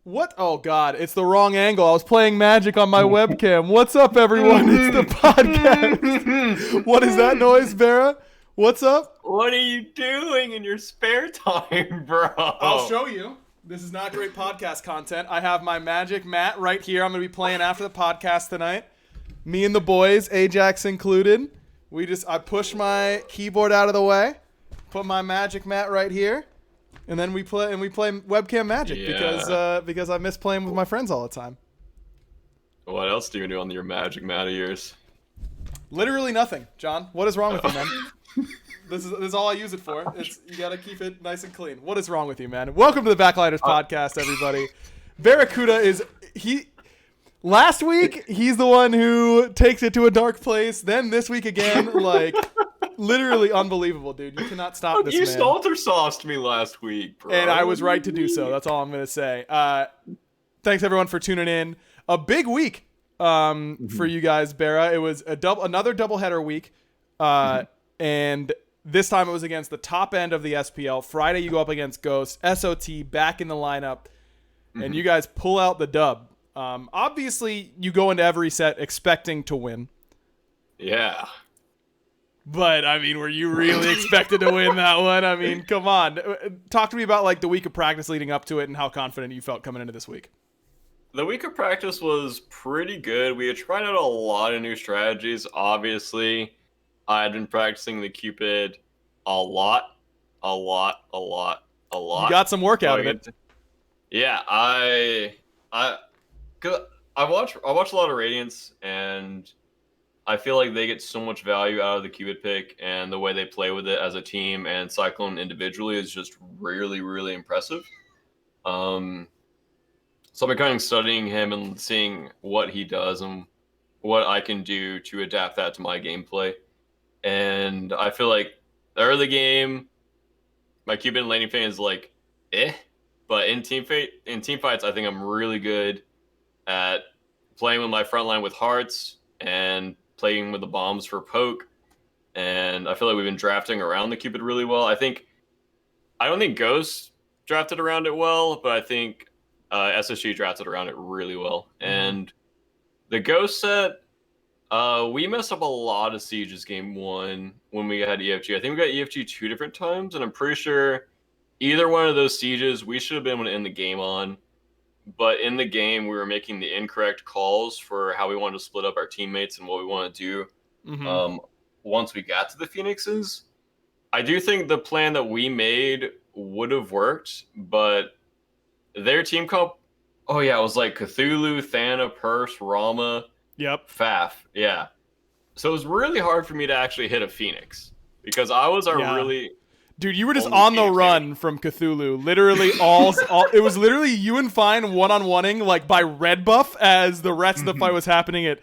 What? Oh, God. It's the wrong angle. I was playing Magic on my webcam. What's up, everyone? It's the podcast. What is that noise, BaRRA? What's up? What are you doing in your spare time, bro? I'll show you. This is not great podcast content. I have my Magic mat right here. I'm going to be playing after the podcast tonight. Me and the boys, Ajax included. I push my keyboard out of the way, put my Magic mat right here. And then we play webcam Magic because I miss playing with my friends all the time. What else do you do on your Magic mat of yours? Literally nothing, John. What is wrong with you, man? This is all I use it for. You gotta keep it nice and clean. What is wrong with you, man? Welcome to the Backliners podcast, everybody. BaRRaCCuDDa is last week he's the one who takes it to a dark place. Then this week again, literally unbelievable, dude. You cannot stop this man. You salter sauced me last week, bro. And I was right to do so. That's all I'm going to say. Thanks, everyone, for tuning in. A big week for you guys, BaRRa. It was another doubleheader week. And this time it was against the top end of the SPL. Friday, you go up against Ghost. SOT back in the lineup. And you guys pull out the dub. Obviously, you go into every set expecting to win. Yeah. But, I mean, were you really expected to win that one? I mean, come on. Talk to me about, the week of practice leading up to it and how confident you felt coming into this week. The week of practice was pretty good. We had tried out a lot of new strategies. Obviously, I had been practicing the Cupid a lot. You got some work out of it. Yeah, I watch a lot of Radiance, and I feel like they get so much value out of the Cupid pick, and the way they play with it as a team and Cyclone individually is just really, really impressive. So I've been kind of studying him and seeing what he does and what I can do to adapt that to my gameplay. And I feel like the early game, my Cupid laning fan is but in team fights, I think I'm really good at playing with my front line with hearts and playing with the bombs for poke, and I feel like we've been drafting around the Cupid really well. I don't think Ghost drafted around it well, but I think SSG drafted around it really well. And the Ghost set, we messed up a lot of sieges game one when we had EFG. I think we got EFG 2 different times, and I'm pretty sure either one of those sieges we should have been able to end the game on. But in the game, we were making the incorrect calls for how we wanted to split up our teammates and what we want to do once we got to the Phoenixes. I do think the plan that we made would have worked, but their team comp, it was Cthulhu, Thana, Purse, Rama, Faf. Yeah. So it was really hard for me to actually hit a Phoenix because I was really... Dude, you were just on the run from Cthulhu. Literally it was literally you and Fine one-on-oneing by red buff as the rest of the fight was happening at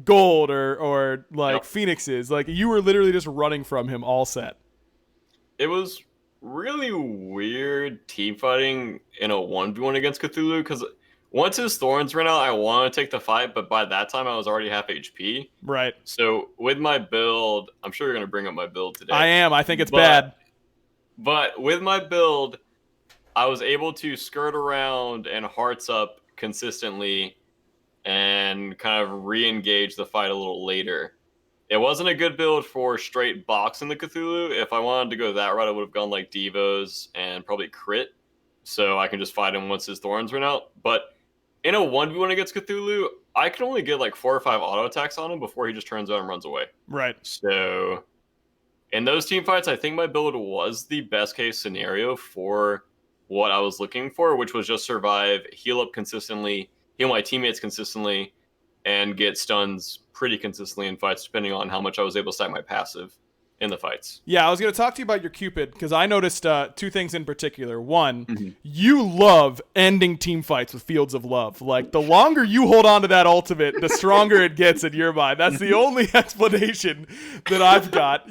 gold or Phoenixes. You were literally just running from him all set. It was really weird team fighting in a 1v1 against Cthulhu because once his thorns ran out, I wanted to take the fight, but by that time I was already half HP. Right. So with my build, I'm sure you're going to bring up my build today. I am. I think it's bad. But with my build, I was able to skirt around and hearts up consistently and kind of re-engage the fight a little later. It wasn't a good build for straight boxing the Cthulhu. If I wanted to go that route, I would have gone Devos and probably crit, so I can just fight him once his thorns run out. But in a 1v1 against Cthulhu, I can only get 4 or 5 auto attacks on him before he just turns out and runs away. Right. So in those team fights, I think my build was the best case scenario for what I was looking for, which was just survive, heal up consistently, heal my teammates consistently, and get stuns pretty consistently in fights, depending on how much I was able to stack my passive in the fights. Yeah, I was going to talk to you about your Cupid, because I noticed 2 things in particular. One, you love ending team fights with Fields of Love. The longer you hold on to that ultimate, the stronger it gets in your mind. That's the only explanation that I've got.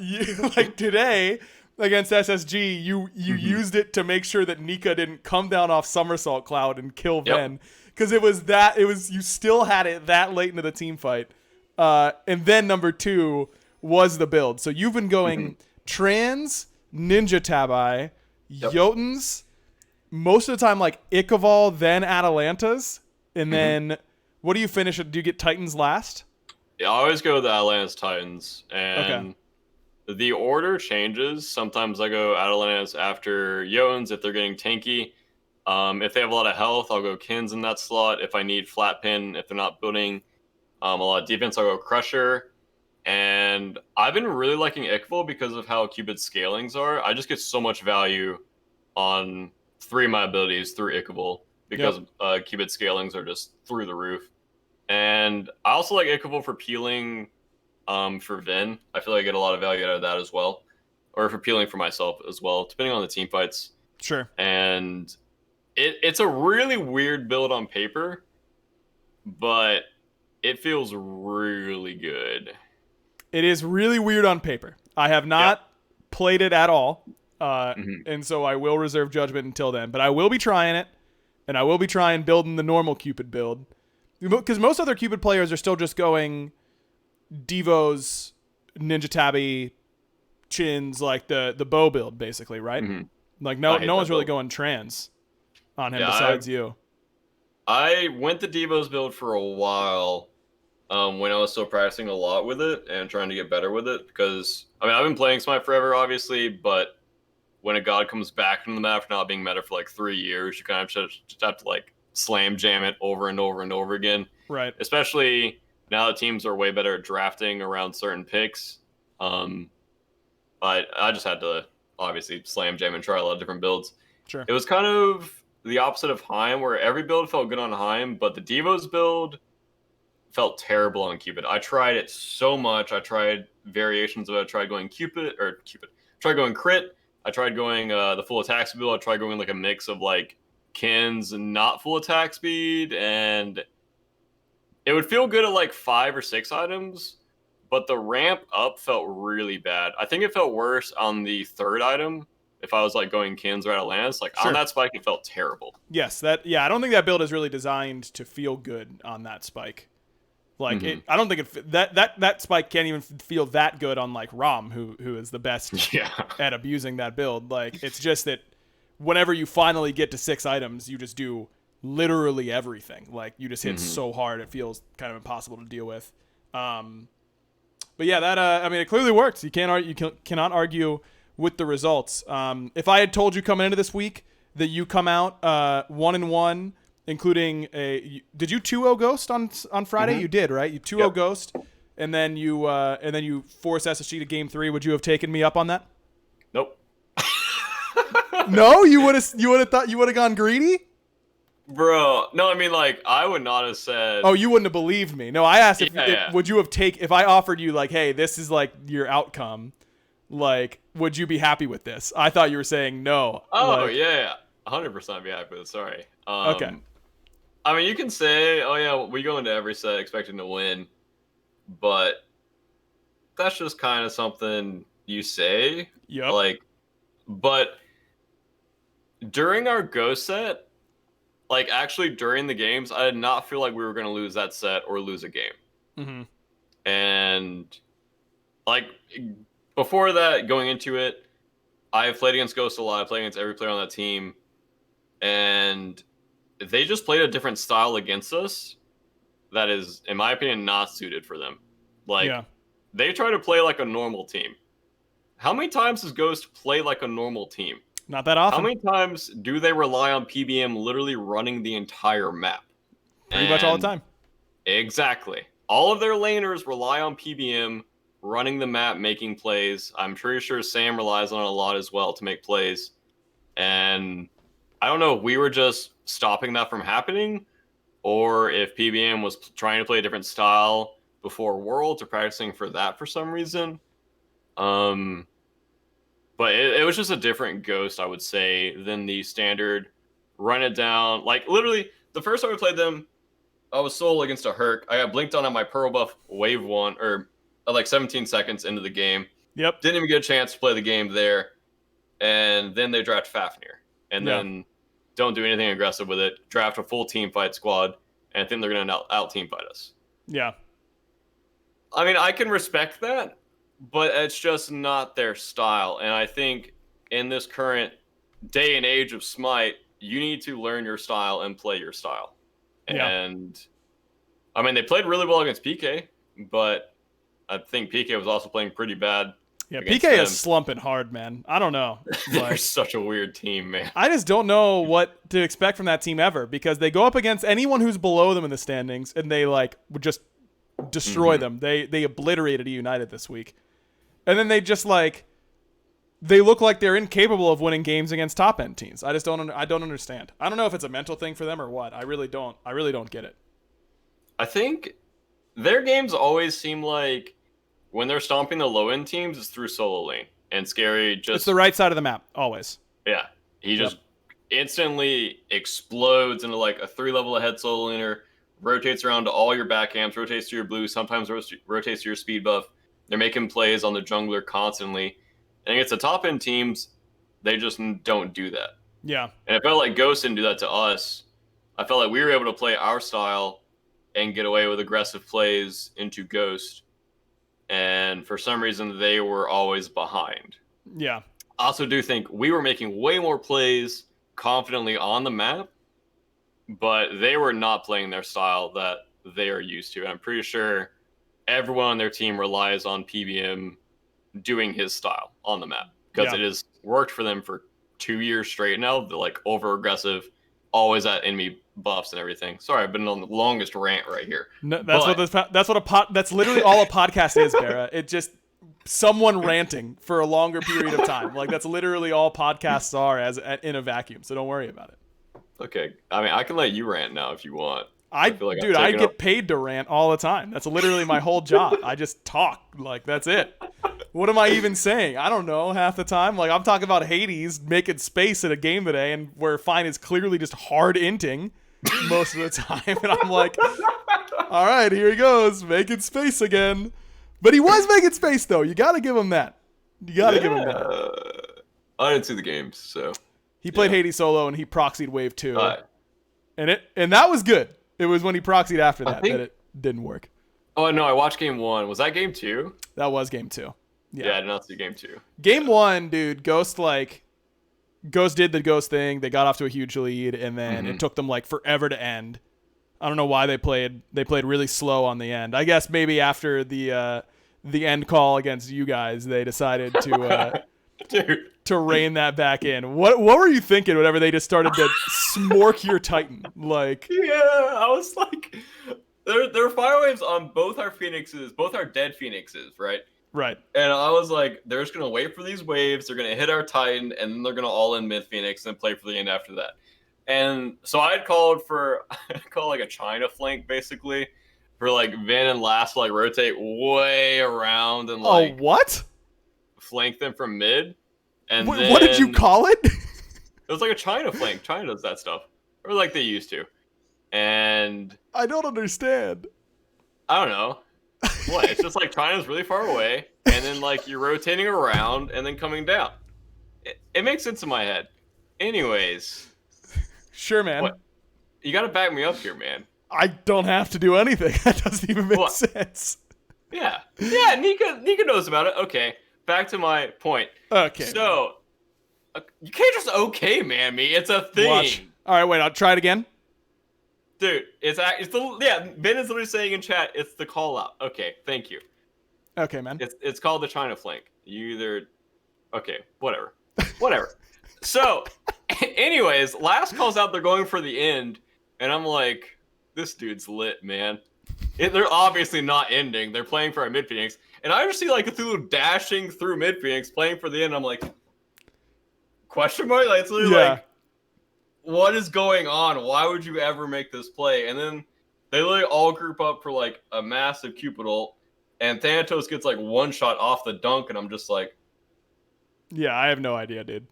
Today, against SSG, you used it to make sure that Nika didn't come down off Somersault Cloud and kill Ven. Because you still had it that late into the team fight. And then number 2 was the build. So you've been going Trans, Ninja Tabi, Jotuns, most of the time like Ichabod, then Atalantas, and then what do you finish? Do you get Titans last? Yeah, I always go with the Atalanta's Titans, and the order changes. Sometimes I go Atalanta's after Jotuns if they're getting tanky. If they have a lot of health, I'll go Kins in that slot. If I need flat pin, if they're not building a lot of defense, I'll go Crusher. And I've been really liking Ichabod because of how Cupid's scalings are. I just get so much value on 3 of my abilities through Ichabod because Cupid's scalings are just through the roof. And I also like Ichabod for peeling for Vin. I feel like I get a lot of value out of that as well. Or for peeling for myself as well, depending on the team fights. Sure. And it's a really weird build on paper, but it feels really good. It is really weird on paper. I have not played it at all, and so I will reserve judgment until then. But I will be trying it, and I will be trying building the normal Cupid build. Because most other Cupid players are still just going Devos, Ninja Tabby, Chins, like the bow build, basically, right? Like no one's really going trans on him besides you. I went the Devos build for a while. When I was still practicing a lot with it and trying to get better with it, because I mean I've been playing Smite forever, obviously, but when a god comes back from the map for not being meta for like 3 years, you kind of just have to like slam jam it over and over and over again. Right. Especially now that teams are way better at drafting around certain picks. But I just had to obviously slam jam and try a lot of different builds. Sure. It was kind of the opposite of Heim, where every build felt good on Heim, but the Devos build felt terrible on Cupid. I tried it so much. I tried variations of it. I tried going tried going crit. I tried going the full attack speed. I tried going like a mix of like Kins and not full attack speed, and it would feel good at like 5 or 6 items, but the ramp up felt really bad. I think it felt worse on the 3rd item if I was like going Kins or Atalantis. Like on that spike, it felt terrible. Yes, I don't think that build is really designed to feel good on that spike. Like I don't think that spike can't even feel that good on like Rom, who is the best at abusing that build. Like it's just that whenever you finally get to 6 items, you just do literally everything. Like you just hit so hard, it feels kind of impossible to deal with. But yeah, that I mean, it clearly works. You cannot argue with the results. If I had told you coming into this week that you come out 1-1. Including did you 2-0 Ghost on Friday? You did, right? You 2-0 Ghost, and then you force SSG to game 3. Would you have taken me up on that? Nope. No, you would have gone greedy, bro. No, I mean like I would not have said. Oh, you wouldn't have believed me. No, I asked would you have if I offered you like, hey, this is like your outcome, like would you be happy with this? I thought you were saying no. Oh yeah, 100% be happy with it. Sorry. Okay. I mean, you can say, oh, yeah, we go into every set expecting to win, but that's just kind of something you say. Yeah. Like, but during our go set, like, actually during the games, I did not feel like we were going to lose that set or lose a game. And, like, before that, going into it, I've played against Ghost a lot. I played against every player on that team. And they just played a different style against us that is, in my opinion, not suited for them. Like, they try to play like a normal team. How many times does Ghost play like a normal team? Not that often. How many times do they rely on PBM literally running the entire map? Pretty much all the time. Exactly. All of their laners rely on PBM running the map, making plays. I'm pretty sure Sam relies on it a lot as well to make plays. And I don't know if we were just stopping that from happening or if PBM was trying to play a different style before Worlds or practicing for that for some reason. But it was just a different Ghost, I would say, than the standard run it down. Like, literally, the first time I played them, I was solo against a Herc. I got blinked on my Pearl buff wave 1, or like 17 seconds into the game. Yep. Didn't even get a chance to play the game there. And then they draft Fafnir. And then don't do anything aggressive with it. Draft a full team fight squad. And I think they're going to out team fight us. Yeah. I mean, I can respect that, but it's just not their style. And I think in this current day and age of Smite, you need to learn your style and play your style. Yeah. And I mean, they played really well against PK, but I think PK was also playing pretty bad. Yeah, PK is slumping hard, man. I don't know. They're such a weird team, man. I just don't know what to expect from that team ever, because they go up against anyone who's below them in the standings and they like would just destroy them. They obliterated United this week. And then they just like they look like they're incapable of winning games against top end teams. I don't understand. I don't know if it's a mental thing for them or what. I really don't get it. I think their games always seem like when they're stomping the low end teams, it's through solo lane, and Scary just it's the right side of the map always. Yeah, he just instantly explodes into like a 3-level ahead solo laner, rotates around to all your back camps, rotates to your blue, sometimes rotates to your speed buff. They're making plays on the jungler constantly, and against the top end teams, they just don't do that. Yeah, and it felt like Ghost didn't do that to us. I felt like we were able to play our style and get away with aggressive plays into Ghost. And for some reason, they were always behind. Yeah. I also do think we were making way more plays confidently on the map, but they were not playing their style that they are used to. And I'm pretty sure everyone on their team relies on PBM doing his style on the map, because it has worked for them for 2 years straight now. They're like over aggressive, always at enemy buffs and everything. Sorry, I've been on the longest rant right here. No, that's literally all a podcast is, BaRRA. It just someone ranting for a longer period of time. Like that's literally all podcasts are in a vacuum. So don't worry about it. Okay, I mean I can let you rant now if you want. I get paid to rant all the time. That's literally my whole job. I just talk. Like that's it. What am I even saying? I don't know half the time. Like I'm talking about Hades making space in a game today, and where Fine is clearly just hard inting most of the time, and I'm like, all right, here he goes, making space again. But he was making space though. You got to give him that. You got to give him that. I didn't see the games, so he played Hades solo and he proxied wave 2, and that was good. It was when he proxied after that that it didn't work. Oh no, I watched game 1. Was that game 2? That was game 2. Yeah, I did not see game 2. Game 1, dude, Ghost did the Ghost thing. They got off to a huge lead, and then it took them like forever to end. I don't know why they played really slow on the end. I guess maybe after the end call against you guys, they decided to to rein that back in. What were you thinking whenever they just started to smork your Titan? Like, yeah, I was like, there are fire waves on both our Phoenixes, both our dead Phoenixes, right? Right. And I was like, they're just going to wait for these waves. They're going to hit our Titan, and then they're going to all in mid Phoenix and play for the end after that. And so I had called like a China flank, basically, for like Vin and Last to like rotate way around and like what? Flank them from mid. And what did you call it? It was like a China flank. China does that stuff. Or like they used to. And I don't understand. I don't know. What? It's just like China's really far away, and then like you're rotating around and then coming down. It makes sense in my head. Anyways. Sure, man. What? You got to back me up here, man. I don't have to do anything. That doesn't even make sense. Yeah. Nika knows about it. Okay. Back to my point. Okay. So you can't just man me. It's a thing. Watch. All right, wait. I'll try it again. Dude, Ben is literally saying in chat, it's the call out. Okay, thank you. Okay, man. It's called the China flank. Whatever. So, anyways, Last calls out they're going for the end, and I'm like, this dude's lit, man. They're obviously not ending. They're playing for our mid Phoenix, and I just see like Cthulhu dashing through mid Phoenix, playing for the end. I'm like, question mark? Like, it's literally like, what is going on? Why would you ever make this play? And then they literally all group up for like a massive Cupid ult, and Thanatos gets like one shot off the dunk, and I'm just like, yeah, I have no idea, dude.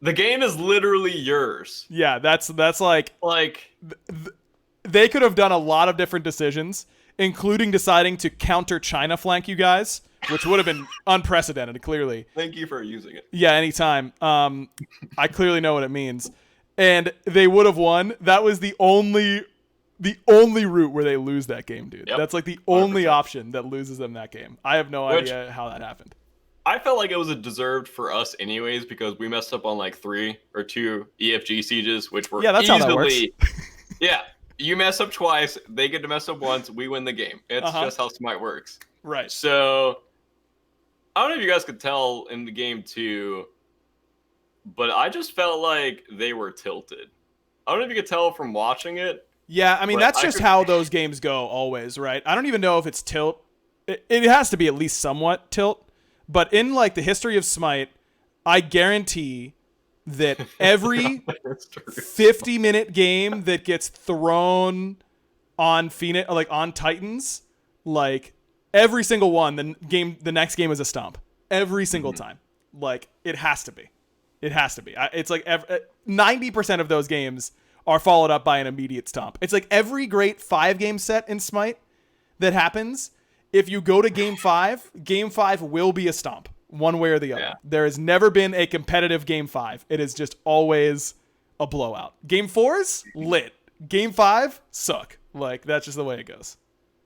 The game is literally yours. Yeah, that's like they could have done a lot of different decisions, including deciding to counter China flank you guys, which would have been unprecedented, clearly. Thank you for using it. Yeah, anytime. I clearly know what it means. And they would have won. That was the only route where they lose that game, dude. Yep. That's like the only 100%. Option that loses them that game. I have no idea how that happened. I felt like it was a deserved for us anyways because we messed up on like 3 or 2 EFG sieges, which were That's easily. how that works. Yeah, you mess up twice, they get to mess up once, we win the game. It's just how Smite works. Right. So I don't know if you guys could tell in the game 2, but I just felt like they were tilted. I don't know if you could tell from watching it. Yeah, I mean, that's just how those games go always, right? I don't even know if it's tilt. It has to be at least somewhat tilt. But in like the history of Smite, I guarantee that every 50-minute game that gets thrown on Phoenix, like on Titans, like every single one, the next game is a stomp. Every single time. Like it has to be. It has to be. It's like 90% of those games are followed up by an immediate stomp. It's like every great 5-game set in Smite that happens. If you go to game 5 will be a stomp, one way or the other. Yeah. There has never been a competitive game 5. It is just always a blowout. Game 4's lit. Game 5 suck. Like that's just the way it goes.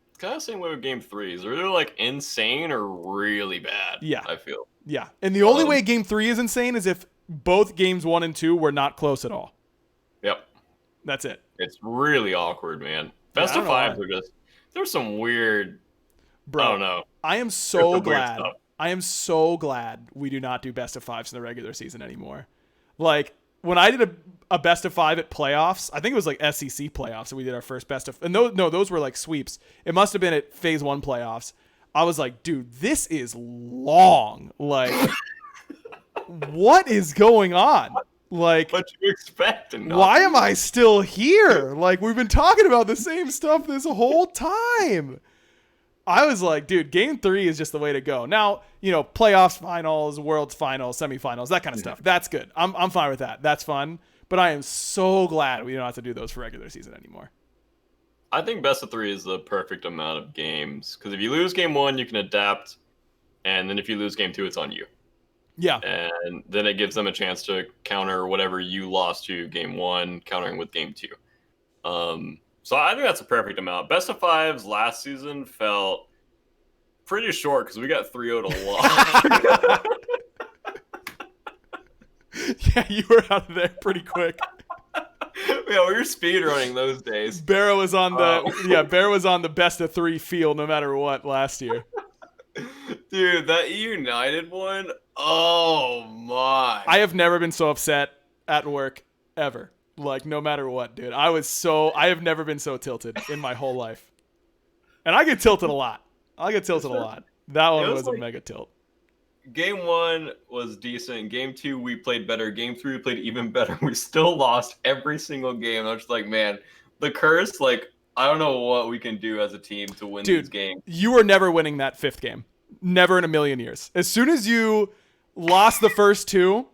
It's kind of the same way with game 3s. They're either like insane or really bad. Yeah, I feel. Yeah, and the only way game 3 is insane is if both games 1 and 2 were not close at all. Yep. That's it. It's really awkward, man. Best of 5s are just. There's some weird. Bro, I don't know. I am so glad. I am so glad we do not do best of 5s in the regular season anymore. Like when I did a best of 5 at playoffs, I think it was like SEC playoffs, and we did our first best of. And those were like sweeps. It must have been at Phase 1 playoffs. I was like, dude, this is long. Like, what is going on? Like, what you expect? Why am I still here? Like, we've been talking about the same stuff this whole time. I was like, dude, game 3 is just the way to go. Now, playoffs, finals, world's finals, semifinals, that kind of stuff. That's good. I'm fine with that. That's fun. But I am so glad we don't have to do those for regular season anymore. I think best of 3 is the perfect amount of games. Because if you lose game 1, you can adapt. And then if you lose game 2, it's on you. Yeah. And then it gives them a chance to counter whatever you lost to game 1, countering with game 2. So I think that's a perfect amount. Best of 5s last season felt pretty short because we got 3-0'd a lot. Yeah, you were out of there pretty quick. Yeah, we were speedrunning those days. BaRRA was on BaRRA was on the best of 3 field no matter what last year. Dude, that United one, oh my. I have never been so upset at work ever. Like, no matter what, dude. I have never been so tilted in my whole life. And I get tilted a lot. That one was like, a mega tilt. Game 1 was decent. Game 2, we played better. Game 3, we played even better. We still lost every single game. I was just like, man, the curse, like, I don't know what we can do as a team to win these games. You were never winning that 5th game. Never in a million years. As soon as you lost the first 2,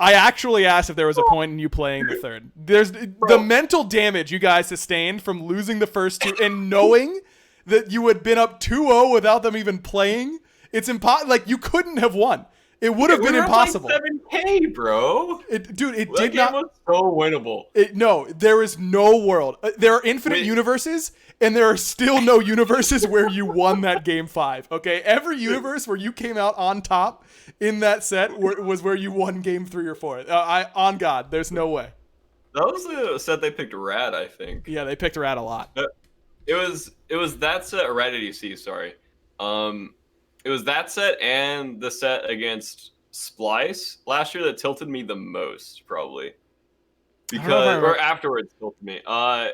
I actually asked if there was a point in you playing the 3rd. There's the mental damage you guys sustained from losing the first 2 and knowing that you had been up 2-0 without them even playing. It's impossible. Like, you couldn't have won. It would have been impossible. Like 7K, bro. It did that not. Game was so winnable. No, there is no world. There are infinite universes, and there are still no universes where you won that game 5. Okay, every universe where you came out on top in that set was where you won game 3 or 4. On God, there's no way. That was the set they picked Rad, I think. Yeah, they picked Rad a lot. It was that set, or Rad ADC, sorry. It was that set and the set against Splice last year that tilted me the most, probably. Because or afterwards tilted me. Were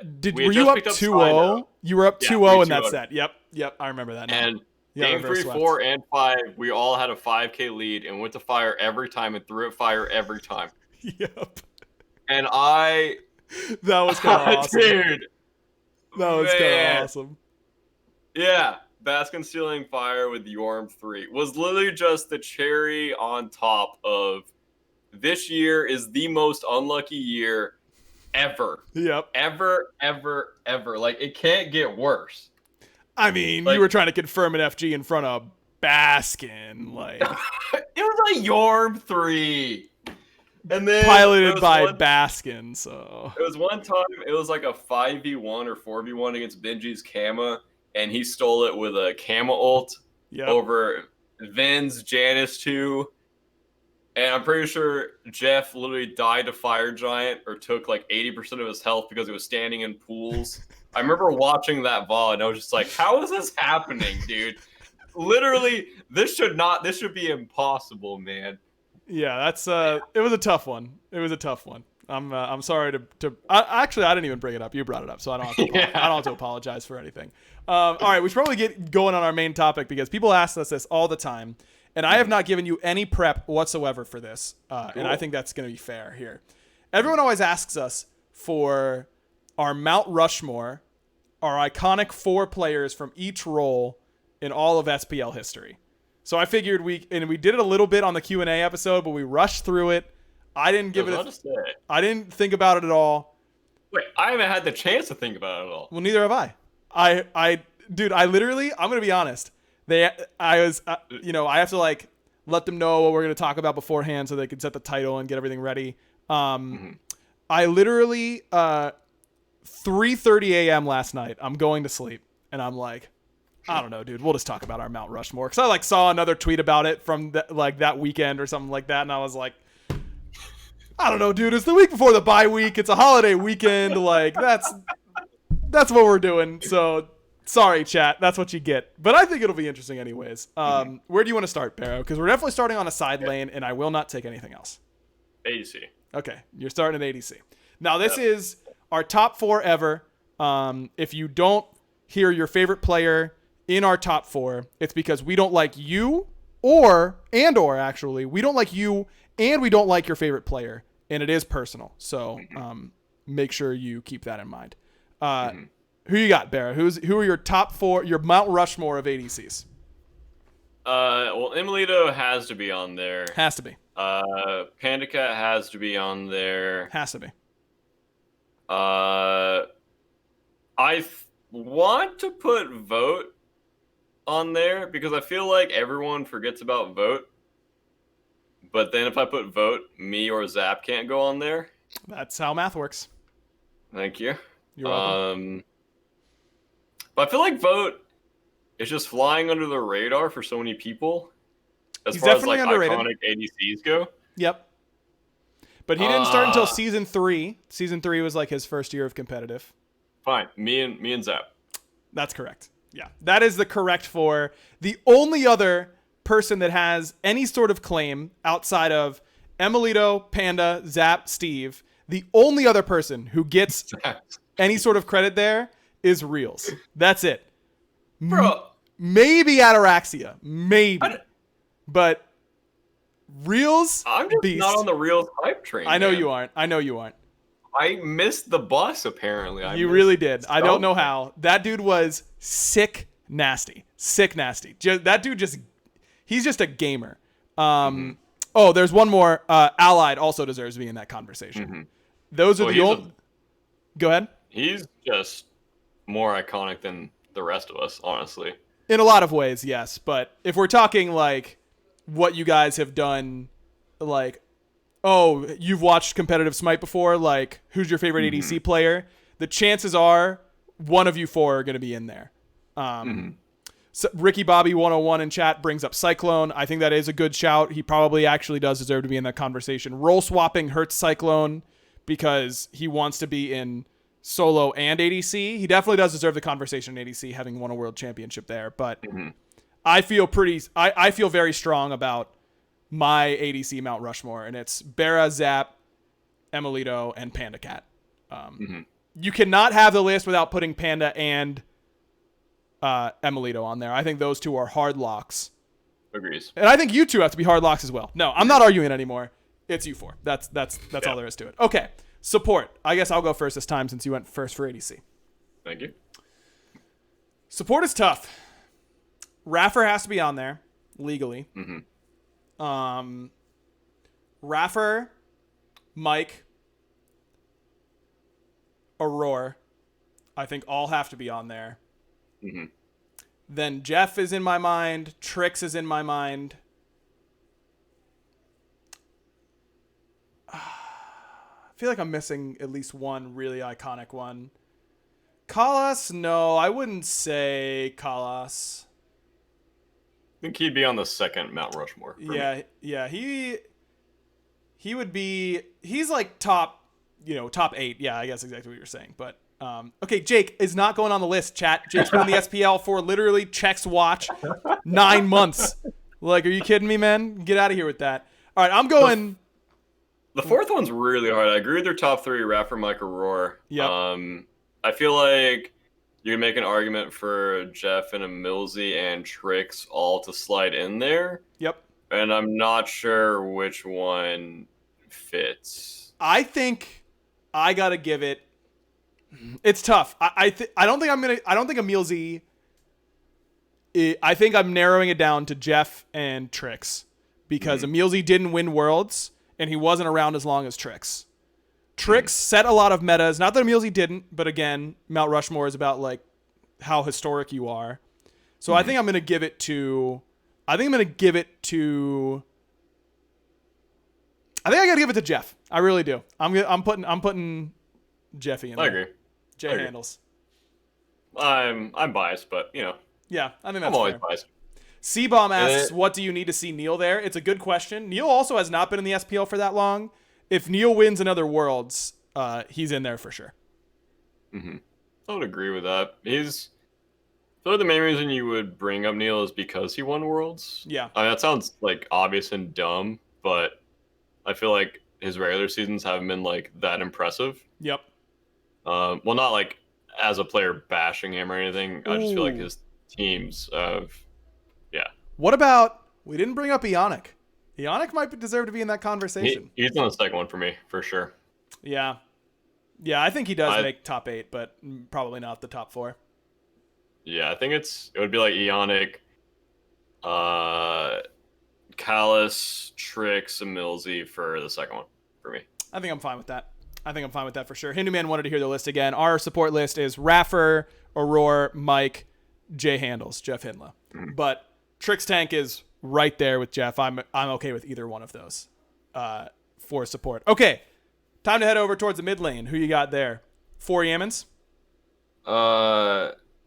you up 2-0? You were up 2-0 in that set. Yep, I remember that now. And game 3, 4, and 5, we all had a 5K lead and went to fire every time and threw at fire every time. Yep. And that was kind of awesome. Dude. That was kind of awesome. Yeah. Baskin stealing fire with Yorm 3 was literally just the cherry on top of this year is the most unlucky year ever. Yep. Ever. Like, it can't get worse. I mean, you were trying to confirm an FG in front of Baskin. Like, it was a Yorm 3. And then piloted by Baskin, so. It was one time, it was like a 5v1 or 4v1 against Benji's Kama. And he stole it with a Kama ult over Vin's, Janice too. And I'm pretty sure Jeff literally died to Fire Giant or took like 80% of his health because he was standing in pools. I remember watching that VOD and I was just like, how is this happening, dude? Literally, this should be impossible, man. Yeah, that's it was a tough one. I'm sorry I didn't even bring it up. You brought it up, so I don't have to I don't have to apologize for anything. All right, we should probably get going on our main topic because people ask us this all the time, and I have not given you any prep whatsoever for this, cool. And I think that's going to be fair here. Everyone always asks us for our Mount Rushmore, our iconic 4 players from each role in all of SPL history. So I figured we did it a little bit on the Q&A episode, but we rushed through it. I didn't I didn't think about it at all. Wait, I haven't had the chance to think about it at all. Well, neither have I. Dude, I literally, I'm going to be honest. I have to like let them know what we're going to talk about beforehand so they can set the title and get everything ready. I literally, 3:30 a.m. last night, I'm going to sleep and I'm like, I don't know, dude. We'll just talk about our Mount Rushmore. Because I like saw another tweet about it from that weekend or something like that. And I was like, I don't know, dude. It's the week before the bye week. It's a holiday weekend. Like, that's what we're doing. So, sorry, chat. That's what you get. But I think it'll be interesting anyways. Where do you want to start, BaRRA? Because we're definitely starting on a side lane, and I will not take anything else. ADC. Okay. You're starting at ADC. Now, this is our top 4 ever. If you don't hear your favorite player in our top 4, it's because we don't like you or actually we don't like you and we don't like your favorite player, and it is personal. So make sure you keep that in mind. Who you got, BaRRA? Who are your top 4, your Mount Rushmore of ADCs? Well, Emilito has to be on there. Has to be. Panda Cat has to be on there. Has to be. I want to put Vote on there because I feel like everyone forgets about Vote. But then if I put Vote, me or Zap can't go on there. That's how math works. Thank you. You're welcome. But I feel like Vote is just flying under the radar for so many people as He's far as like underrated. iconic ADCs go. Yep. But he didn't start until season 3. Season 3 was like his first year of competitive. Fine. Me and Zap. That's correct. Yeah. That is the correct 4. The only other person that has any sort of claim outside of Emilito, Panda, Zap, Steve, the only other person who gets any sort of credit there is Reels. That's it. Bro. Maybe BaRRaCCuDDa. Maybe. But Reels, I'm just beast. not on the Reels hype train. I know man. you aren't. I missed the bus, apparently. You really did. I don't know how. That dude was sick nasty. That dude he's just a gamer. Oh, there's one more. Allied also deserves to be in that conversation. Those are the only... Go ahead. He's just more iconic than the rest of us, honestly. In a lot of ways, yes. But if we're talking like what you guys have done, like, oh, you've watched competitive Smite before, like, who's your favorite ADC player? The chances are one of you 4 are going to be in there. So Ricky Bobby 101 in chat brings up Cyclone. I think that is a good shout. He probably actually does deserve to be in that conversation. Role swapping hurts Cyclone because he wants to be in solo and ADC. He definitely does deserve the conversation in ADC, having won a world championship there. But I feel very strong about my ADC Mount Rushmore, and it's BaRRa, Zap, Emilito, and Panda Cat. You cannot have the list without putting Panda and Emilito on there. I think those 2 are hard locks. Agrees. And I think you 2 have to be hard locks as well. No, I'm not arguing anymore. It's you 4. That's all there is to it. Okay. Support. I guess I'll go first this time since you went first for ADC. Thank you. Support is tough. Raffer has to be on there legally. Raffer, Mike, Aurora, I think all have to be on there. Then Jeff is in my mind. Trix is in my mind. I feel like I'm missing at least one really iconic one. Kalas? No, I wouldn't say Kalas. think he'd be on the second Mount Rushmore. Yeah. He would be. He's like top 8. Yeah, I guess exactly what you're saying. But okay, Jake is not going on the list. Chat. Jake's been in the SPL for literally checks watch 9 months. Like, are you kidding me, man? Get out of here with that. All right, I'm going. The fourth one's really hard. I agree with their top 3, Raffer, Mike, Aurora. Yep. I feel like you can make an argument for Jeff and a Millsy and Trix all to slide in there. Yep. And I'm not sure which one fits. I think I gotta give it. It's tough. I don't think a Millsy. I think I'm narrowing it down to Jeff and Trix because Emilzy didn't win Worlds and he wasn't around as long as Trix. Trix set a lot of metas. Not that Emilzy didn't, but again, Mount Rushmore is about like how historic you are. So I think I'm gonna give it to. I think I gotta give it to Jeff. I really do. I'm putting Jeffy in there. I agree. Handles. I'm biased, but Yeah, I think that's I'm always fair. biased. C-Bomb asks, what do you need to see Neil there? It's a good question. Neil also has not been in the SPL for that long. If Neil wins another Worlds, he's in there for sure. I would agree with that. I feel like the main reason you would bring up Neil is because he won Worlds. Yeah. I mean, that sounds like obvious and dumb, but I feel like his regular seasons haven't been like that impressive. Yep. Well, not like as a player bashing him or anything. I just feel like his teams What about, we didn't bring up Ionic. Ionic might deserve to be in that conversation. He's on the second one for me, for sure. Yeah. Yeah, I think he does make top 8, but probably not the top 4. Yeah, I think it would be like Ionic, Callus, Trix, and Millsy for the second one for me. I think I'm fine with that. For sure. Hinduman wanted to hear the list again. Our support list is Raffer, Aurora, Mike, Jay Handles, Jeff Hindla. But Trix Tank is right there with Jeff. I'm okay with either one of those for support. Okay, time to head over towards the mid lane. Who you got there? 4 Yamins?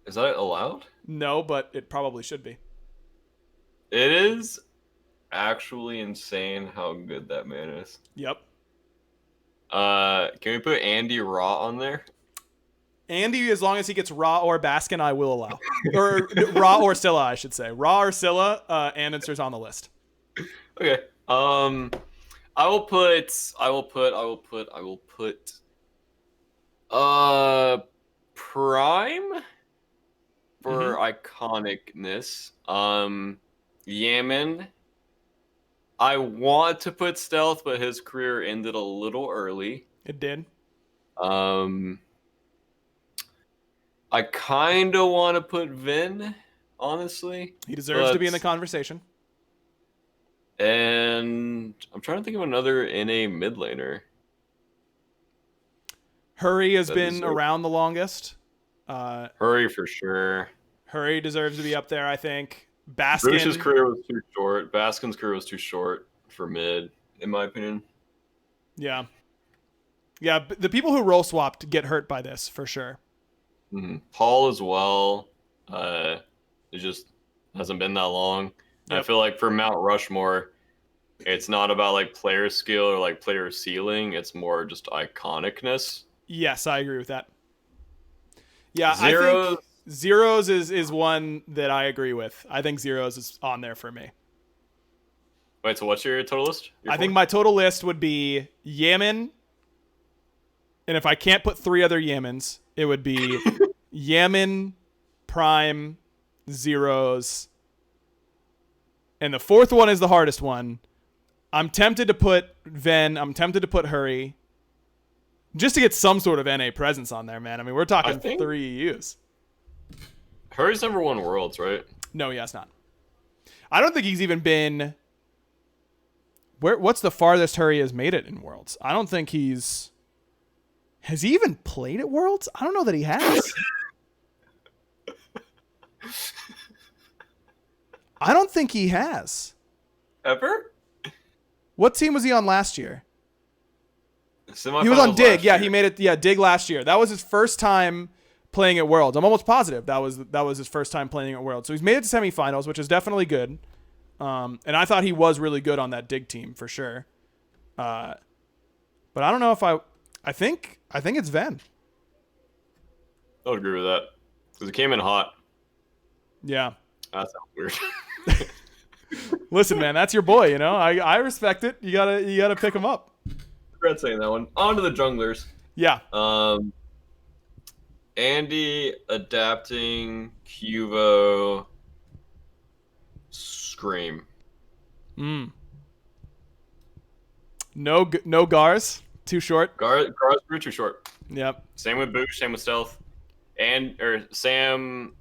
Is that allowed? No, but it probably should be. It is actually insane how good that man is. Yep. Can we put Andy Raw on there? Andy, as long as he gets Raw or Baskin, I will allow. Or Raw or Scylla, I should say. Raw or Scylla, Answer's on the list. Okay. I will put Prime for iconicness. Yaman. I want to put Stealth, but his career ended a little early. It did. I kind of want to put Vin, honestly. He deserves to be in the conversation. And I'm trying to think of another NA mid laner. Hurry has been around the longest. Hurry for sure. Hurry deserves to be up there, I think. Baskin. Bruce's career was too short. Baskin's career was too short for mid, in my opinion. Yeah. Yeah, the people who role swapped get hurt by this, for sure. Paul as well. It just hasn't been that long. Yep. I feel like for Mount Rushmore, it's not about like player skill or like player ceiling. It's more just iconicness. Yes, I agree with that. Yeah, Zeros. I think Zeros is one that I agree with. I think Zeros is on there for me. Wait, so what's your total list? I think my total list would be Yaman. And if I can't put 3 other Yamans, it would be Yaman, Prime, Zeros. And the 4th one is the hardest one. I'm tempted to put Ven. I'm tempted to put Hurry. Just to get some sort of NA presence on there, man. I mean, we're talking 3 EUs. Hurry's never won Worlds, right? No, he has not. I don't think he's even been... What's the farthest Hurry has made it in Worlds? I don't think he's... Has he even played at Worlds? I don't know that he has. I don't think he has. Ever? What team was he on last year? He was on Dig. Yeah, he made it. Yeah, Dig last year. That was his first time playing at Worlds. I'm almost positive that was his first time playing at Worlds. So he's made it to semifinals, which is definitely good. And I thought he was really good on that dig team for sure. But I don't know if I think it's Ven. I would agree with that because it came in hot. Yeah. That sounds weird. Listen, man, that's your boy. You know, I respect it. You gotta pick him up. Regret saying that one. On to the junglers. Yeah. Andy adapting Cuvo Scream. No Gars. Too short. Gar's too short. Yep. Same with Boosh, same with Stealth. Sam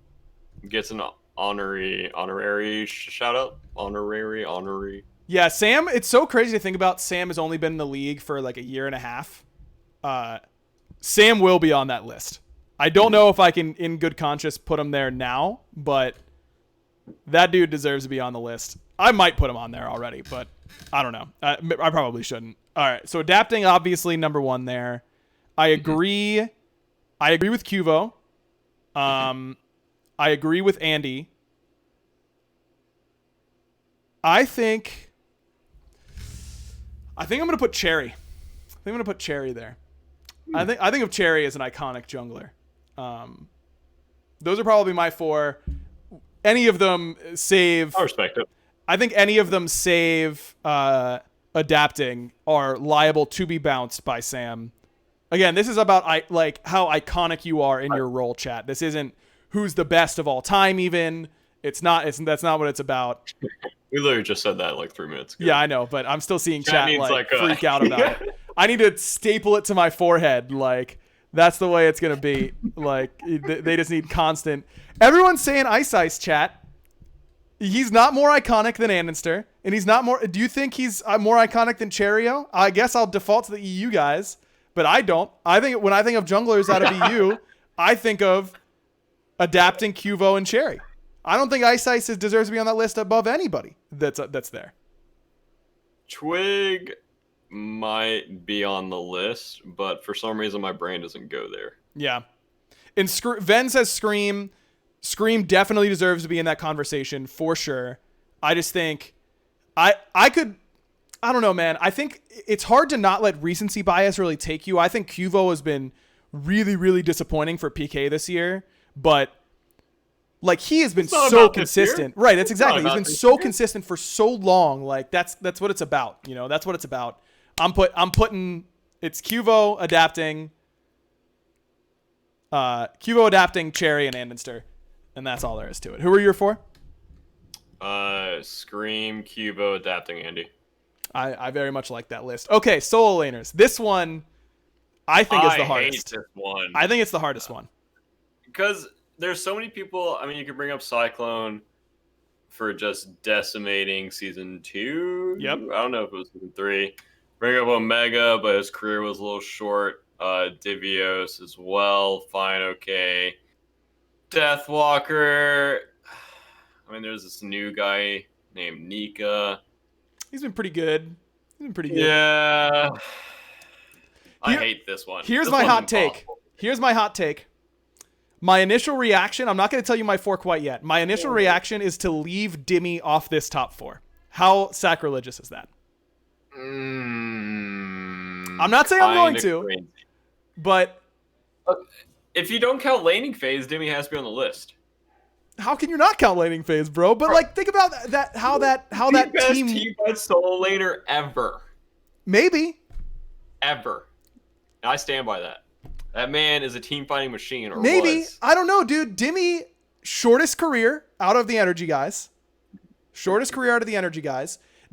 gets an honorary shout out. Honorary. Yeah, Sam, it's so crazy to think about. Sam has only been in the league for like a year and a half. Sam will be on that list. I don't know if I can, in good conscience, put him there now, but that dude deserves to be on the list. I might put him on there already, but I don't know. I probably shouldn't. All right, so adapting, obviously, number one there. I agree. I agree with Cuvo. I agree with Andy. I think I'm gonna put Cherry. I'm gonna put Cherry there. I think of Cherry as an iconic jungler. Those are probably my four. Any of them save. I respect it. I think any of them save adapting are liable to be bounced by Sam. Again, this is about how iconic you are in your role, chat. This isn't who's the best of all time. Even that's not what it's about. We literally just said that like 3 minutes ago. Yeah, I know, but I'm still seeing chat freak out about Yeah. it. I need to staple it to my forehead. Like, that's the way it's going to be. Like, they just need constant. Everyone's saying Ice chat. He's not more iconic than Annenster, and he's not more. Do you think he's more iconic than Cherio? I guess I'll default to the EU guys, but I don't. I think when I think of junglers out of EU, I think of adapting Cuvo and Cherry. I don't think Ice deserves to be on that list above anybody that's there. Twig might be on the list, but for some reason my brain doesn't go there. Yeah. And Ven says Scream. Scream definitely deserves to be in that conversation for sure. I just think I don't know, man. I think it's hard to not let recency bias really take you. I think Cuvo has been really, really disappointing for PK this year, but like he has been so consistent. Right, that's exactly. He's been so consistent for so long. Like that's what it's about. You know, that's what it's about. I'm putting it's Cuvo adapting Cherry and Annenster, and that's all there is to it. Who are your four? Scream, Cuvo, adapting Andy. I very much like that list. Okay, solo laners. This one I think is the hardest. I hate this one. I think it's the hardest one. Because there's so many people. I mean, you could bring up Cyclone for just decimating season 2. Yep. I don't know if it was season 3. Bring up Omega, but his career was a little short. Divios as well. Fine, okay. Deathwalker. I mean, there's this new guy named Nika. He's been pretty good. Yeah. I hate this one. Here's my hot take. My initial reaction, I'm not going to tell you my 4 quite yet. My initial reaction is to leave Dimmy off this top 4. How sacrilegious is that? I'm not saying I'm going to, crazy. But if you don't count laning phase, Dimmy has to be on the list. How can you not count laning phase, bro? But like, think about that. How that team best solo laner ever. Maybe. Ever. And I stand by that. That man is a team fighting machine. Or maybe. was. I don't know, dude. Dimmy, shortest career out of the energy guys.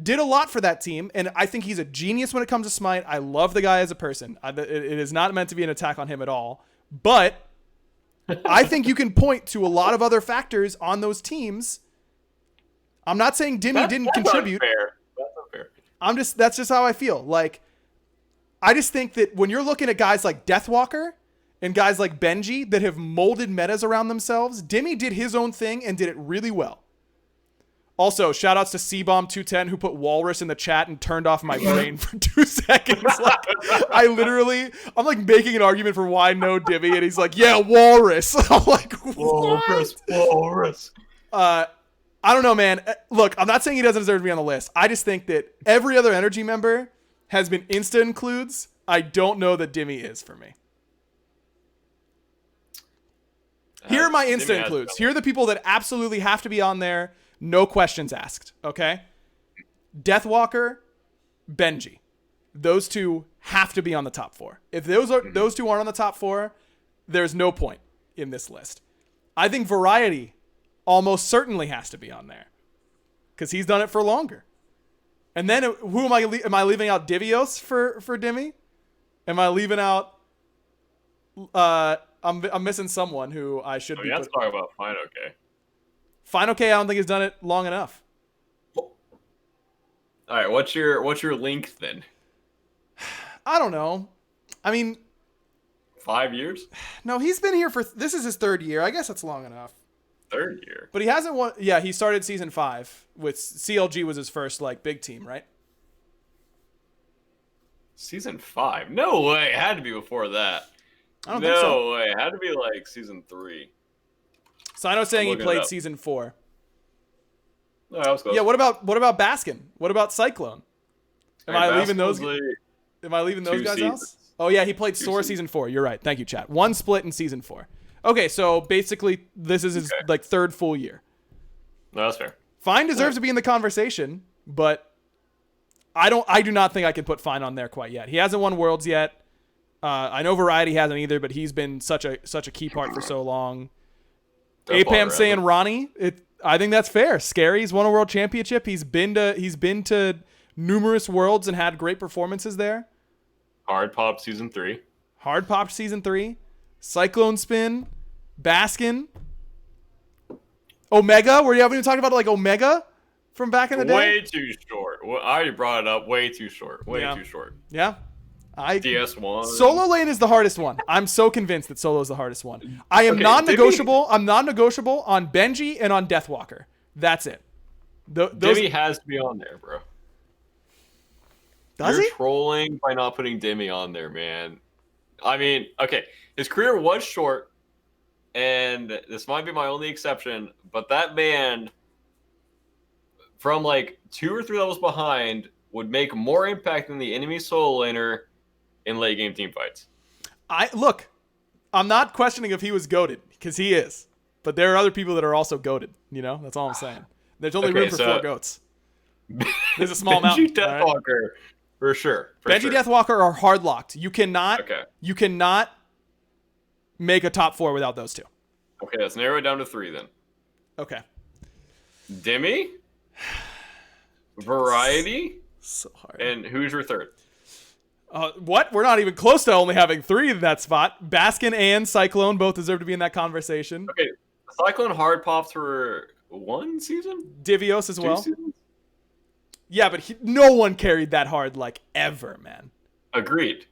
Did a lot for that team, and I think he's a genius when it comes to Smite. I love the guy as a person. It is not meant to be an attack on him at all. But I think you can point to a lot of other factors on those teams. I'm not saying Dimmy didn't contribute. That's unfair. That's just how I feel. Like, I just think that when you're looking at guys like Deathwalker and guys like Benji that have molded metas around themselves, Dimmy did his own thing and did it really well. Also, shout outs to CBomb210 who put Walrus in the chat and turned off my brain for 2 seconds. Like, I'm like making an argument for why no Divvy, and he's like, yeah, Walrus. I'm like, what? Walrus. I don't know, man. Look, I'm not saying he doesn't deserve to be on the list. I just think that every other Energy member has been insta includes. I don't know that Dimmy is for me. Here are my insta includes. Here are the people that absolutely have to be on there. No questions asked. Okay. Deathwalker, Benji. Those two have to be on the top 4. If those two aren't on the top 4, there's no point in this list. I think Variety almost certainly has to be on there because he's done it for longer. And then who am I? Am I leaving out Divios for Dimmy? Am I leaving out? I'm missing someone who I should be. Let's talk about Fine OK. Fine OK, I don't think he's done it long enough. All right, what's your length then? I don't know. I mean, 5 years? No, he's been here for this is his 3rd year. I guess that's long enough. 3rd year. But he hasn't won. Yeah, he started season 5 with CLG was his first like big team, right? Season 5? No way. It had to be before that. I don't think so. No way. It had to be like season 3. Sino's saying he played season 4. No, that was close. Yeah, what about Baskin? What about Cyclone? Am I leaving those guys out? Oh yeah, he played Soar season 4. You're right. Thank you, chat. 1 split in season 4. Okay, so basically this is his like 3rd full year. No, that's fair. Fine deserves to be in the conversation, but I do not think I can put Fine on there quite yet. He hasn't won Worlds yet. I know Variety hasn't either, but he's been such a key part for so long. Apam saying Ronnie, I think that's fair. Scary's won a world championship. He's been to numerous worlds and had great performances there. Hard Pop season 3. Hard Pop season 3. Cyclone Spin. Baskin. Omega. We haven't even talked about like Omega from back in the day. Way too short. I already brought it up. Way too short. Way too short. Yeah. DS1. Solo lane is the hardest one. I'm so convinced that solo is the hardest one. I am non-negotiable. I'm non-negotiable on Benji and on Deathwalker. That's it. Dimmy has to be on there, bro. You're trolling by not putting Dimmy on there, man. I mean, okay, his career was short, and this might be my only exception, but that man, from like 2 or 3 levels behind, would make more impact than the enemy solo laner in late game team fights. I'm not questioning if he was goated, because he is. But there are other people that are also goated, that's all I'm saying. There's only room for 4 goats. There's a small mountain. Benji Deathwalker, right? For sure. Benji Deathwalker are hard locked. You cannot make a top 4 without those 2. Okay, let's narrow it down to 3 then. Okay. Dimmy, Variety, so hard. And who's your 3rd? What? We're not even close to only having 3 in that spot. Baskin and Cyclone both deserve to be in that conversation. Okay, Cyclone hard popped for 1 season? Divios as 2 well. seasons? Yeah, but no one carried that hard like ever, man. Agreed.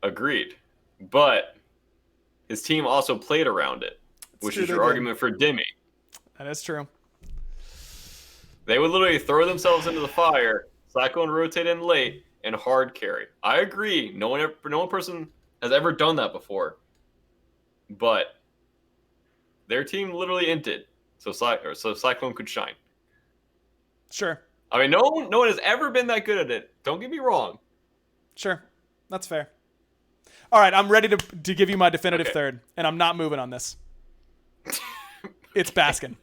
But his team also played around it, which is your argument for Dimmy. That is true. They would literally throw themselves into the fire, Cyclone rotate in late, and hard carry. I agree. No one person has ever done that before. But their team literally inted, so Cyclone could shine. Sure. I mean, no one has ever been that good at it. Don't get me wrong. Sure. That's fair. All right, I'm ready to give you my definitive 3rd, and I'm not moving on this. It's Baskin.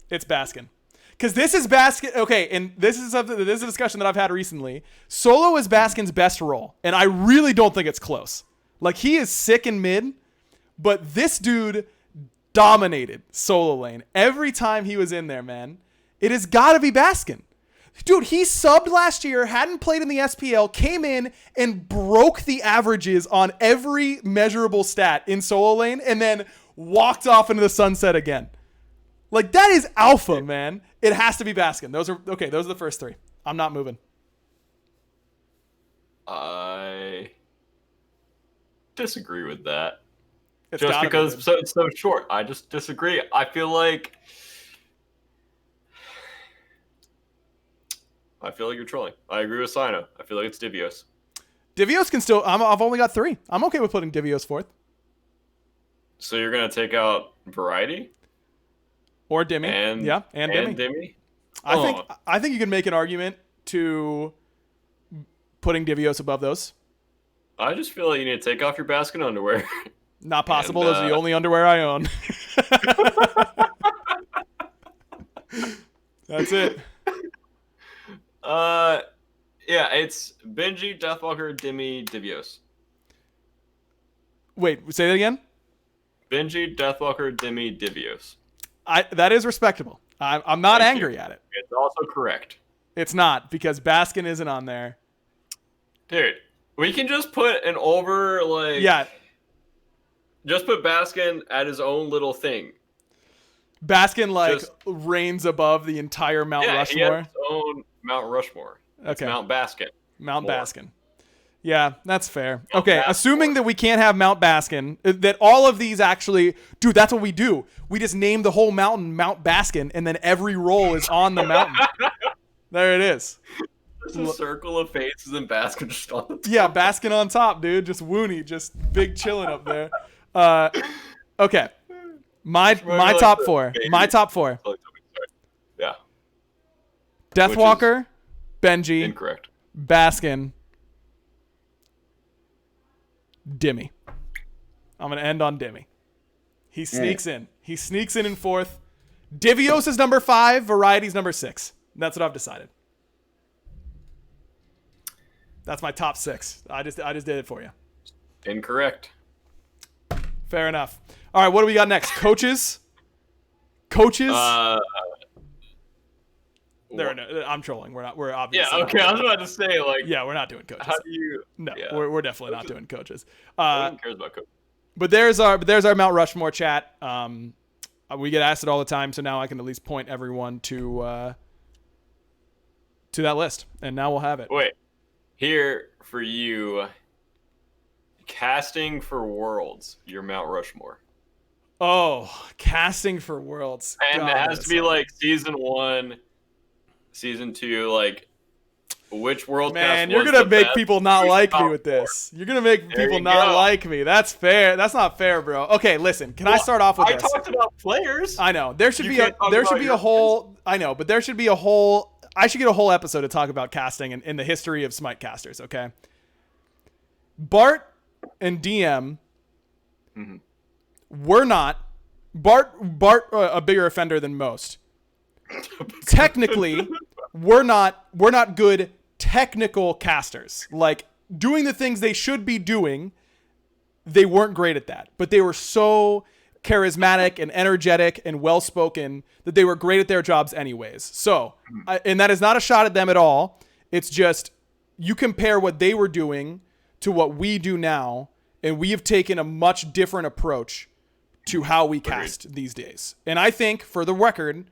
It's Baskin. Because this is Baskin. Okay, and this is a discussion that I've had recently. Solo is Baskin's best role, and I really don't think it's close. Like, he is sick in mid, but this dude dominated solo lane every time he was in there, man. It has got to be Baskin. Dude, he subbed last year, hadn't played in the SPL, came in and broke the averages on every measurable stat in solo lane, and then walked off into the sunset again. Like, that is alpha, man. It has to be Baskin. Those are the first 3. I'm not moving. I disagree with that. It's because it's so short. I just disagree. I feel like I feel like you're trolling. I agree with Sino. I feel like it's Divios. Divios can still. I've only got 3. I'm okay with putting Divios 4th. So you're gonna take out Variety Or Dimmy. and Dimmy. Dimmy? I think you can make an argument to putting Divios above those. I just feel like you need to take off your Baskin underwear. Not possible. Those are the only underwear I own. That's it. Yeah, it's Benji, Deathwalker, Dimmy, Divios. Wait, say that again? Benji, Deathwalker, Dimmy, Divios. That is respectable. I'm not angry at it. It's also correct. It's not, because Baskin isn't on there. Dude, we can just put an over, like... Yeah. Just put Baskin at his own little thing. Baskin, reigns above the entire Mount Rushmore? Yeah, he has his own Mount Rushmore. It's Mount Baskin. Mount Baskin. Yeah, that's fair. Okay, assuming that we can't have Mount Baskin, that all of these actually... Dude, that's what we do. We just name the whole mountain Mount Baskin, and then every roll is on the mountain. There it is. There's a circle of faces and Baskin just on the top. Yeah, Baskin on top, dude. Just Woony, just big chilling up there. Okay. My top 4. My top 4. Yeah. Deathwalker, Benji, Incorrect. Baskin, Dimmy. I'm going to end on Dimmy. He sneaks in. He sneaks in 4th. Divios is number 5. Variety's number 6. That's what I've decided. That's my top 6. I just did it for you. Incorrect. Fair enough. All right, what do we got next? Coaches? I'm trolling. We're obviously. Yeah, okay. I was about to say, yeah, we're not doing coaches. How do you? No, yeah. we're definitely not doing coaches. No one cares about coaches. But there's our Mount Rushmore chat. We get asked it all the time, so now I can at least point everyone to that list, and now we'll have it. Wait, here for you. Casting for Worlds, your Mount Rushmore. Oh, casting for Worlds. And God, it has to be like season 1, season 2, which world cast. Man, you're gonna make people not like me with this. You're gonna make people not like me. That's fair. That's not fair, bro. Okay, listen. Can I start off with this? I talked about players. I know. There should be a whole. I know, but there should be a whole. I should get a whole episode to talk about casting and in the history of Smite casters. Okay. Bart and DM were not. Bart a bigger offender than most. Technically, we're not good technical casters. Like, doing the things they should be doing, they weren't great at that. But they were so charismatic and energetic and well-spoken that they were great at their jobs anyways. So, and that is not a shot at them at all. It's just, you compare what they were doing to what we do now, and we have taken a much different approach to how we cast these days. And I think, for the record,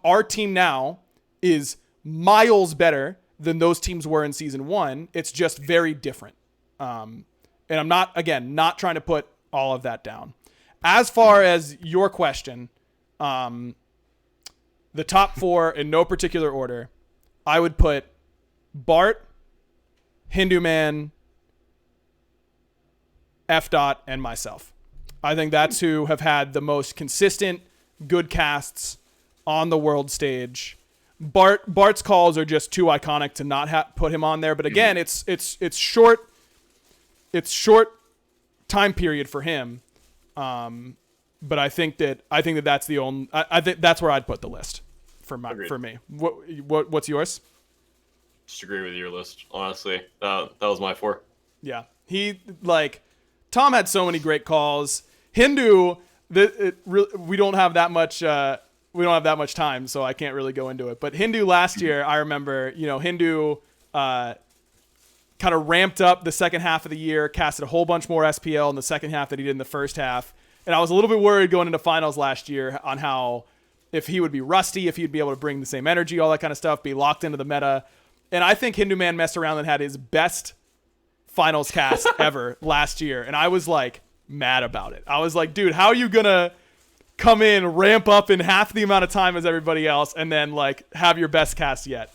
our team now is miles better than those teams were in season 1. It's just very different. And I'm not trying to put all of that down. As far as your question, the top 4 in no particular order, I would put Bart, Hindu Man, F. and myself. I think that's who have had the most consistent good casts on the world stage. Bart's calls are just too iconic to not put him on there. But again, it's short time period for him. But I think that that's the only. I think that's where I'd put the list for me. What's yours? Just agree with your list. Honestly, that was my 4. Yeah, Tom had so many great calls. Hindu, we don't have that much. We don't have that much time, so I can't really go into it. But Hindu last year, I remember, Hindu kind of ramped up the second half of the year, casted a whole bunch more SPL in the second half than he did in the first half. And I was a little bit worried going into finals last year on how, if he would be rusty, if he'd be able to bring the same energy, all that kind of stuff, be locked into the meta. And I think Hindu Man messed around and had his best finals cast ever last year. And I was mad about it. I was like, dude, how are you gonna come in, ramp up in half the amount of time as everybody else, and then like have your best cast yet.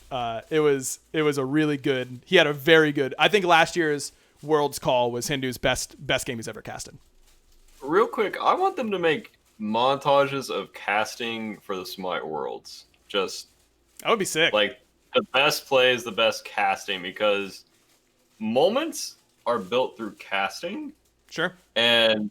It was a really good. He had a very good. I think last year's Worlds Call was Hindu's best game he's ever casted. Real quick, I want them to make montages of casting for the Smite Worlds. Just that would be sick. Like the best plays, the best casting, because moments are built through casting. Sure. And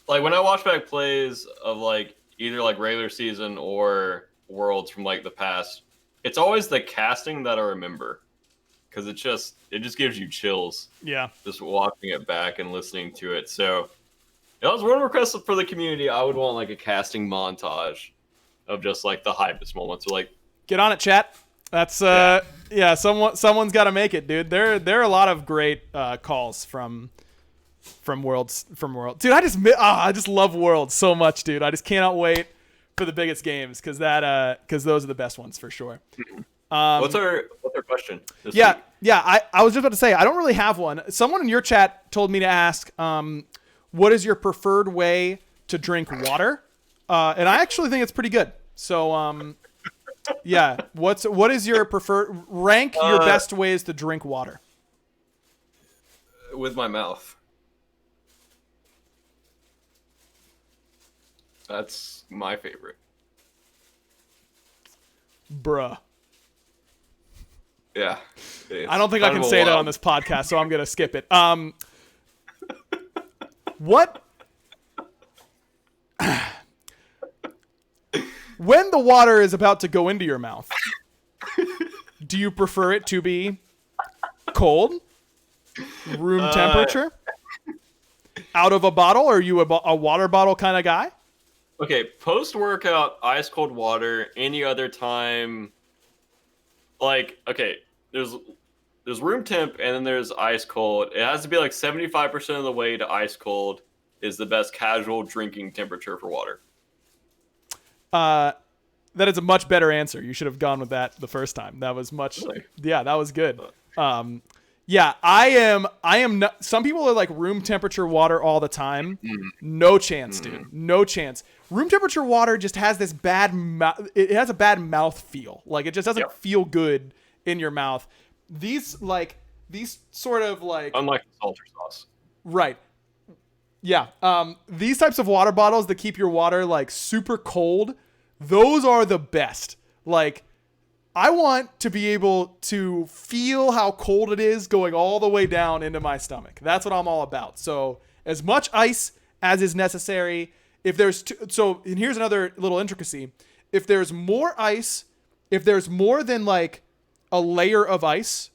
like when I watch back plays of like either like regular season or Worlds from like the past, it's always the casting that I remember, because it just gives you chills. Yeah. Just watching it back and listening to it. So that was one request for the community. I would want like a casting montage of just like the hypest moments. So like, get on it, chat. That's yeah. Someone's got to make it, dude. There are a lot of great calls from Worlds. Dude, I just love Worlds so much, dude. I just cannot wait for the biggest games because those are the best ones for sure. What's our question? Yeah. I was just about to say I don't really have one. Someone in your chat told me to ask, what is your preferred way to drink water? And I actually think it's pretty good. So yeah, what is your preferred rank your best ways to drink water? With my mouth. That's my favorite. Bruh. Yeah. I don't think I can say that on this podcast, so I'm going to skip it. What? When the water is about to go into your mouth, do you prefer it to be cold? Room temperature? Out of a bottle? Or are you a water bottle kind of guy? Okay, post-workout, ice cold water. Any other time, like, okay, there's room temp and then there's ice cold. It has to be like 75% of the way to ice cold is the best casual drinking temperature for water. That is a much better answer. You should have gone with that the first time. That was much. Really? Yeah, that was good. Yeah, I am not, some people are like room temperature water all the time. No chance, dude. No chance. Room temperature water just has this bad it has a bad mouth feel. Like it just doesn't feel good in your mouth. These sort of like unlike salter sauce. Right. Yeah. These types of water bottles that keep your water like super cold, those are the best. Like I want to be able to feel how cold it is going all the way down into my stomach. That's what I'm all about. So as much ice as is necessary. If there's and here's another little intricacy. If there's more ice, if there's more than like a layer of ice,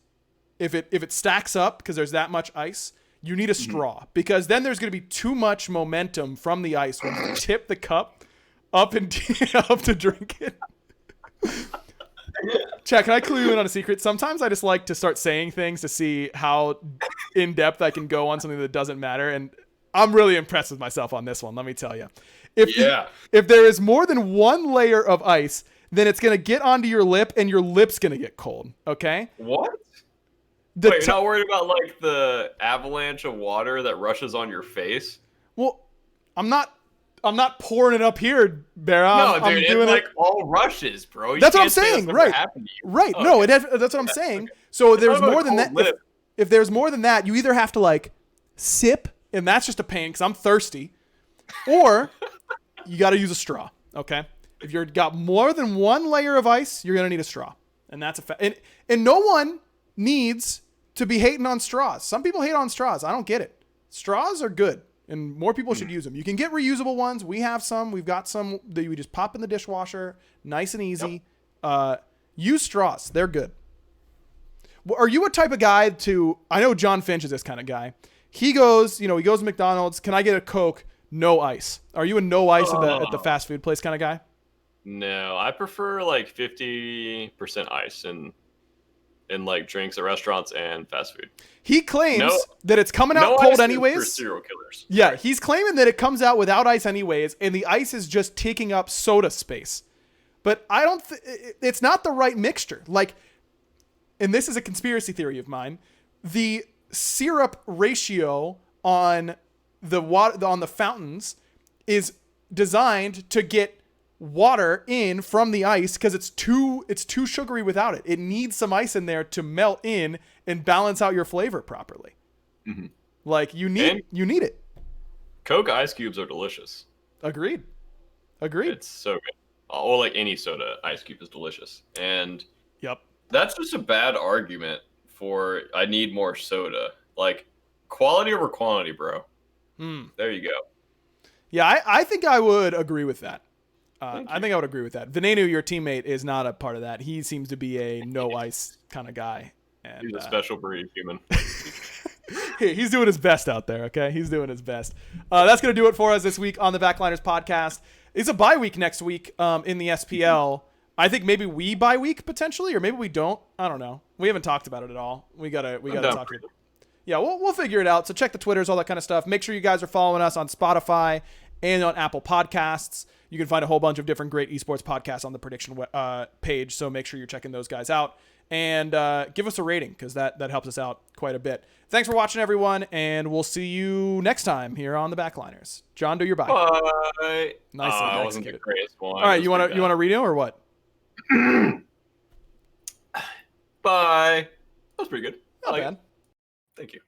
if it stacks up because there's that much ice, you need a straw because then there's going to be too much momentum from the ice when you tip the cup up to drink it. Chat, can I clue you in on a secret? Sometimes I just like to start saying things to see how in depth I can go on something that doesn't matter, and I'm really impressed with myself on this one. Let me tell you, if there is more than one layer of ice, then it's gonna get onto your lip, and your lip's gonna get cold. Okay? What? Wait, you're not worried about like the avalanche of water that rushes on your face? Well, I'm not pouring it up here, BaRRa. No, dude, it's like all rushes, bro. That's what I'm saying, right? Right. Oh, no, okay. That's what I'm saying. So there's more than that. If there's more than that, you either have to like sip, and that's just a pain because I'm thirsty, or you got to use a straw. Okay. If you've got more than one layer of ice, you're gonna need a straw, and that's a fact. And no one needs to be hating on straws. Some people hate on straws. I don't get it. Straws are good. And more people should use them. You can get reusable ones. We have some. We've got some that you just pop in the dishwasher. Nice and easy. Yep. Use straws. They're good. Are you a type of guy to... I know John Finch is this kind of guy. He goes to McDonald's. Can I get a Coke? No ice. Are you a no ice at the fast food place kind of guy? No. I prefer like 50% ice in like drinks at restaurants and fast food. He claims that it's coming out cold anyways. For serial killers. Yeah, he's claiming that it comes out without ice anyways, and the ice is just taking up soda space. But I don't. It's not the right mixture. Like, and this is a conspiracy theory of mine. The syrup ratio on the water on the fountains is designed to get water in from the ice because it's too sugary without it. It needs some ice in there to melt in and balance out your flavor properly. Mm-hmm. Like you need it. Coke ice cubes are delicious. Agreed. It's so good. Or like any soda, ice cube is delicious. And yep, that's just a bad argument for I need more soda. Like quality over quantity, bro. There you go. Yeah, I think I would agree with that. I think I would agree with that. Venenu, your teammate, is not a part of that. He seems to be a no ice kind of guy. And, he's a special breed human. He's doing his best out there, okay? He's doing his best. That's going to do it for us this week on the Backliners podcast. It's a bye week next week in the SPL. I think maybe we bye week potentially, or maybe we don't. I don't know. We haven't talked about it at all. We gotta talk to it. Yeah, we'll figure it out. So check the Twitters, all that kind of stuff. Make sure you guys are following us on Spotify and on Apple Podcasts. You can find a whole bunch of different great esports podcasts on the prediction page. So make sure you're checking those guys out. And give us a rating because that helps us out quite a bit. Thanks for watching, everyone, and we'll see you next time here on the Backliners. John, do your bye. Bye. Nice. That wasn't the greatest one. All right, you want to redo or what? Bye. That was pretty good. Not bad. Thank you.